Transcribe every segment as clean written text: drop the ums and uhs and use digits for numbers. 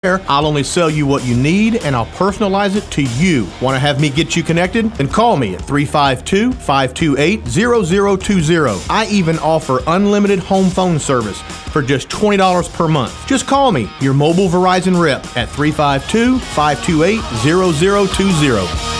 I'll only sell you what you need, and I'll personalize it to you. Want to have me get you connected? Then call me at 352-528-0020. I even offer unlimited home phone service for just $20 per month. Just call me, your mobile Verizon rep, at 352-528-0020.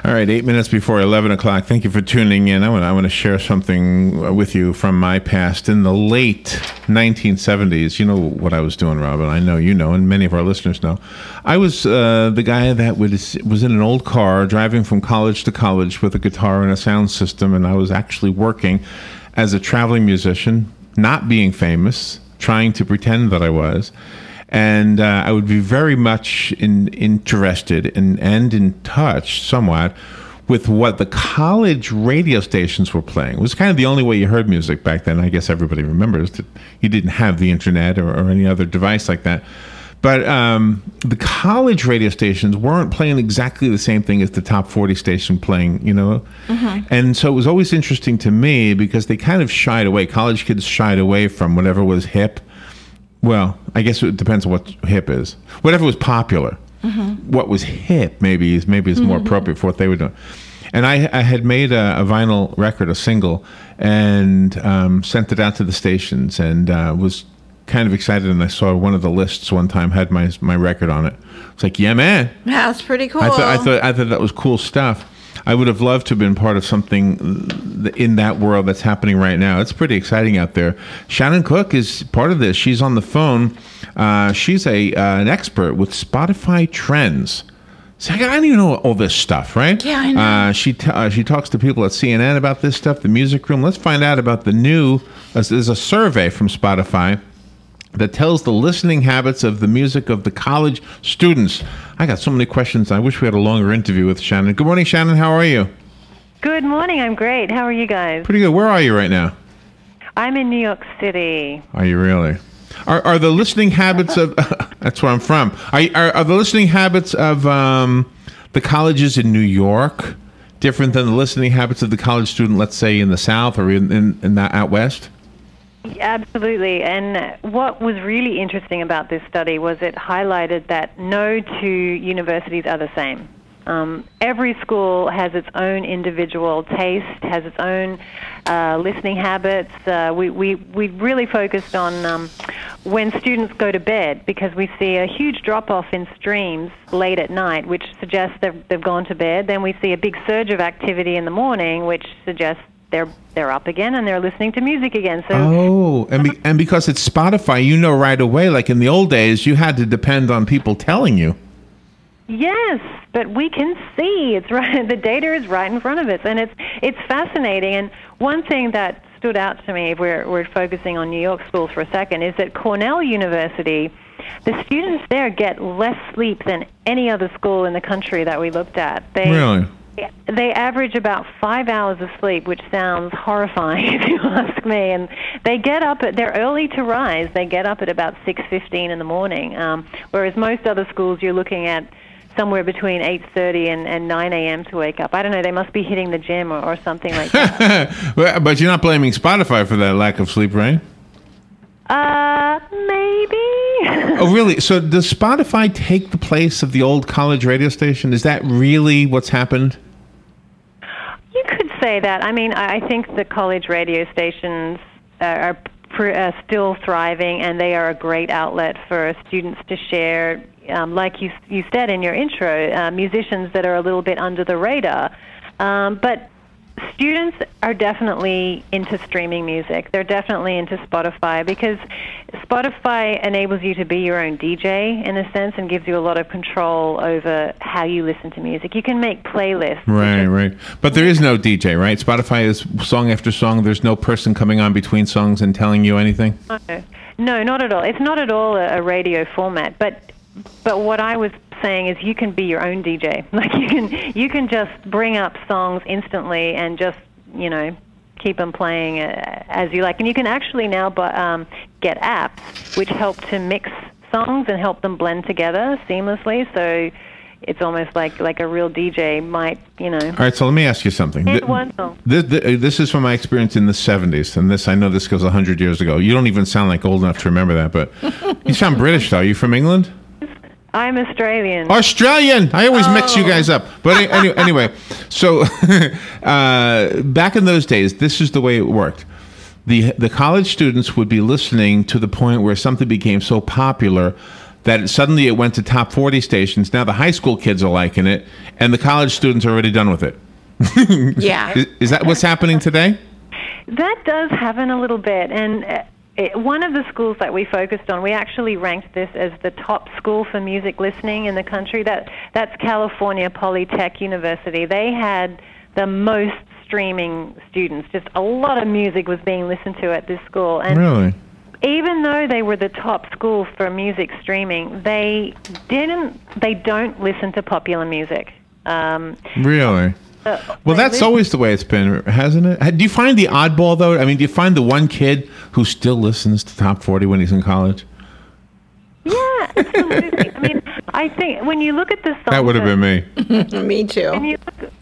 All right, 8 minutes before 11 o'clock. Thank you for tuning in. I want to share something with you from my past. In the late 1970s, you know what I was doing, Robin. I know you know, and many of our listeners know. I was the guy that was in an old car driving from college to college with a guitar and a sound system, and I was actually working as a traveling musician, not being famous, trying to pretend that I was. And I would be very much interested and in touch somewhat with what the college radio stations were playing. It was kind of the only way you heard music back then. I guess everybody remembers that you didn't have the internet or any other device like that. But the college radio stations weren't playing exactly the same thing as the top 40 station playing, you know? Mm-hmm. And so it was always interesting to me because they kind of shied away. College kids shied away from whatever was hip. Well, I guess it depends on what hip is. Whatever was popular. Mm-hmm. What was hip maybe is more appropriate for what they were doing. And I had made a vinyl record, a single, and sent it out to the stations, and was kind of excited. And I saw one of the lists one time had my record on it. It's like, yeah, man, that's pretty cool. I thought that was cool stuff. I would have loved to have been part of something in that world that's happening right now. It's pretty exciting out there. Shannon Cook is part of this. She's on the phone. She's an expert with Spotify trends. So I don't even know all this stuff, right? Yeah, I know. She talks to people at CNN about this stuff, the music room. Let's find out about the new. There's a survey from Spotify that tells the listening habits of the music of the college students. I got so many questions. I wish we had a longer interview with Shannon. Good morning, Shannon. How are you? Good morning. I'm great. How are you guys? Pretty good. Where are you right now? I'm in New York City. Are you really? Are the listening habits of... that's where I'm from. Are the listening habits of the colleges in New York different than the listening habits of the college student, let's say, in the South or in that out West? Absolutely. And what was really interesting about this study was it highlighted that no two universities are the same. Every school has its own individual taste, has its own listening habits. We really focused on when students go to bed, because we see a huge drop-off in streams late at night, which suggests they've gone to bed. Then we see a big surge of activity in the morning, which suggests they're up again and they're listening to music again. So and because it's Spotify, you know right away. Like in the old days, you had to depend on people telling you. Yes, but we can see it's right. The data is right in front of us, and it's fascinating. And one thing that stood out to me, if we're focusing on New York schools for a second, is that Cornell University, the students there get less sleep than any other school in the country that we looked at. Really? They average about 5 hours of sleep, which sounds horrifying if you ask me. And they're early to rise. They get up at about 6:15 in the morning, whereas most other schools you're looking at somewhere between 8:30 and 9 a.m. to wake up. I don't know, they must be hitting the gym or something like that. But you're not blaming Spotify for that lack of sleep, right? Maybe. Oh, really? So does Spotify take the place of the old college radio station? Is that really what's happened? You could say that. I mean, I think the college radio stations are still thriving, and they are a great outlet for students to share, like you said in your intro, musicians that are a little bit under the radar. But students are definitely into streaming music. They're definitely into Spotify, because Spotify enables you to be your own DJ in a sense and gives you a lot of control over how you listen to music. You can make playlists. Right. But there is no DJ, right? Spotify is song after song. There's no person coming on between songs and telling you anything? No, not at all. It's not at all a radio format. But what I was saying is you can be your own DJ. Like you can just bring up songs instantly and just, keep them playing as you like. And you can actually now get apps which help to mix songs and help them blend together seamlessly. So it's almost like a real DJ might, you know. All right, so let me ask you something. Hit one song. This is from my experience in the 70s, and I know this goes 100 years ago. You don't even sound like old enough to remember that, but you sound British, though. Are you from England? I'm Australian. Australian! I always mix you guys up. But anyway, so back in those days, this is the way it worked. The college students would be listening to the point where something became so popular that suddenly it went to top 40 stations. Now the high school kids are liking it, and the college students are already done with it. Yeah. Is that what's happening today? That does happen a little bit. And one of the schools that we focused on, we actually ranked this as the top school for music listening in the country. That's California Polytech University. They had the most streaming students. Just a lot of music was being listened to at this school. And really? Even though they were the top school for music streaming, they don't listen to popular music. Really? Well, that's always the way it's been, hasn't it? Do you find the oddball, though? I mean, do you find the one kid who still listens to Top 40 when he's in college? Yeah, absolutely. I mean, I think when you look at the songs... That would have been me. Me too.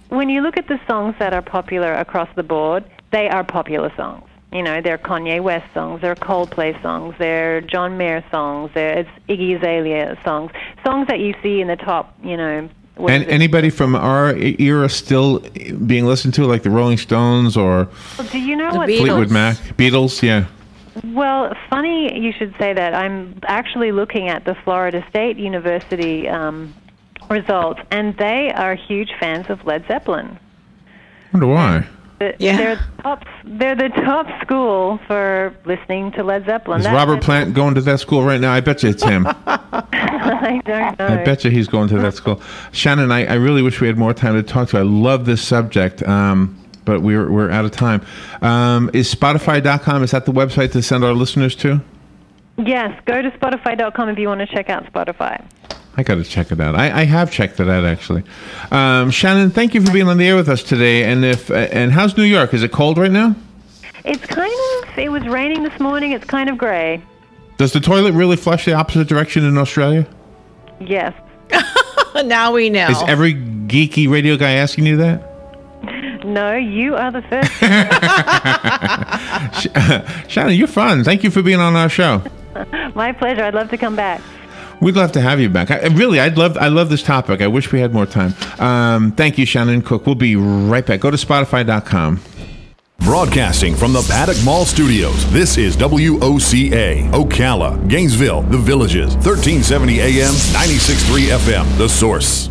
When you look at the songs that are popular across the board, they are popular songs. You know, they're Kanye West songs, they're Coldplay songs, they're John Mayer songs, it's Iggy Azalea songs that you see in the top, you know... And anybody from our era still being listened to, like the Rolling Stones or do you know what Fleetwood Mac? Beatles, yeah. Well, funny you should say that. I'm actually looking at the Florida State University results, and they are huge fans of Led Zeppelin. I wonder why. They're the top school for listening to Led Zeppelin. Is Robert Plant going to that school right now? I bet you it's him. I don't know. I bet you he's going to that school. Shannon, I really wish we had more time to talk to you. I love this subject, but we're out of time. Is Spotify.com, is that the website to send our listeners to? Yes, go to Spotify.com if you want to check out Spotify. I got to check it out. I have checked it out, actually. Shannon, thank you for being on the air with us today. And how's New York? Is it cold right now? It was raining this morning. It's kind of gray. Does the toilet really flush the opposite direction in Australia? Yes. Now we know. Is every geeky radio guy asking you that? No, you are the first. Shannon, you're fun. Thank you for being on our show. My pleasure. I'd love to come back. We'd love to have you back. I love this topic. I wish we had more time. Thank you, Shannon Cook. We'll be right back. Go to Spotify.com. Broadcasting from the Paddock Mall Studios, this is WOCA, Ocala, Gainesville, The Villages, 1370 AM, 96.3 FM, The Source.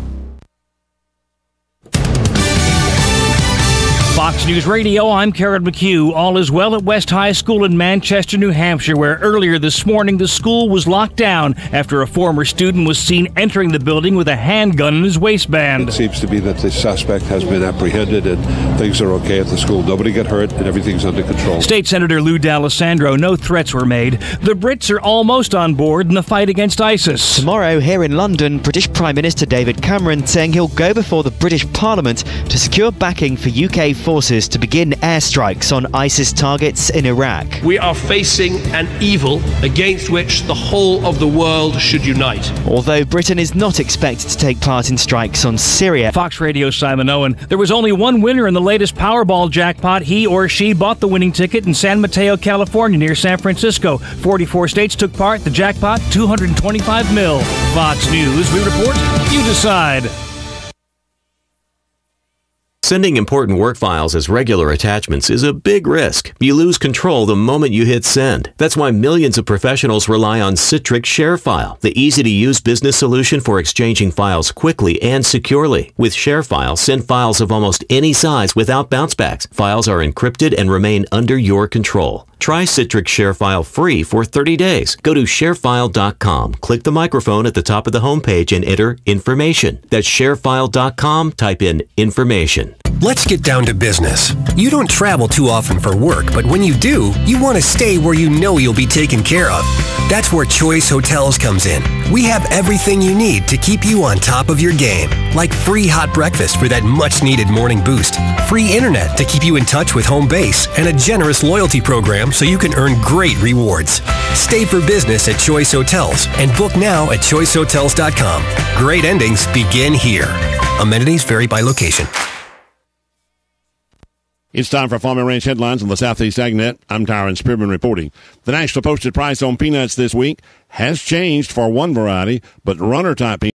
Fox News Radio, I'm Karen McHugh. All is well at West High School in Manchester, New Hampshire, where earlier this morning the school was locked down after a former student was seen entering the building with a handgun in his waistband. It seems to be that the suspect has been apprehended and things are okay at the school. Nobody got hurt and everything's under control. State Senator Lou D'Alessandro, no threats were made. The Brits are almost on board in the fight against ISIS. Tomorrow, here in London, British Prime Minister David Cameron saying he'll go before the British Parliament to secure backing for UK forces to begin airstrikes on ISIS targets in Iraq. We are facing an evil against which the whole of the world should unite. Although Britain is not expected to take part in strikes on Syria. Fox Radio Simon Owen. There was only one winner in the latest Powerball jackpot. He or she bought the winning ticket in San Mateo, California, near San Francisco. 44 states took part. The jackpot, $225 million. Fox News. We report. You decide. Sending important work files as regular attachments is a big risk. You lose control the moment you hit send. That's why millions of professionals rely on Citrix ShareFile, the easy-to-use business solution for exchanging files quickly and securely. With ShareFile, send files of almost any size without bounce backs. Files are encrypted and remain under your control. Try Citrix ShareFile free for 30 days. Go to sharefile.com, click the microphone at the top of the homepage and enter information. That's sharefile.com, type in information. Let's get down to business. You don't travel too often for work, but when you do, you want to stay where you know you'll be taken care of. That's where Choice Hotels comes in. We have everything you need to keep you on top of your game, like free hot breakfast for that much-needed morning boost, free internet to keep you in touch with home base, and a generous loyalty program so you can earn great rewards. Stay for business at Choice Hotels and book now at choicehotels.com. Great endings begin here. Amenities vary by location. It's time for Farm and Ranch headlines on the Southeast AgNet. I'm Tyron Spearman reporting. The national posted price on peanuts this week has changed for one variety, but runner-type peanuts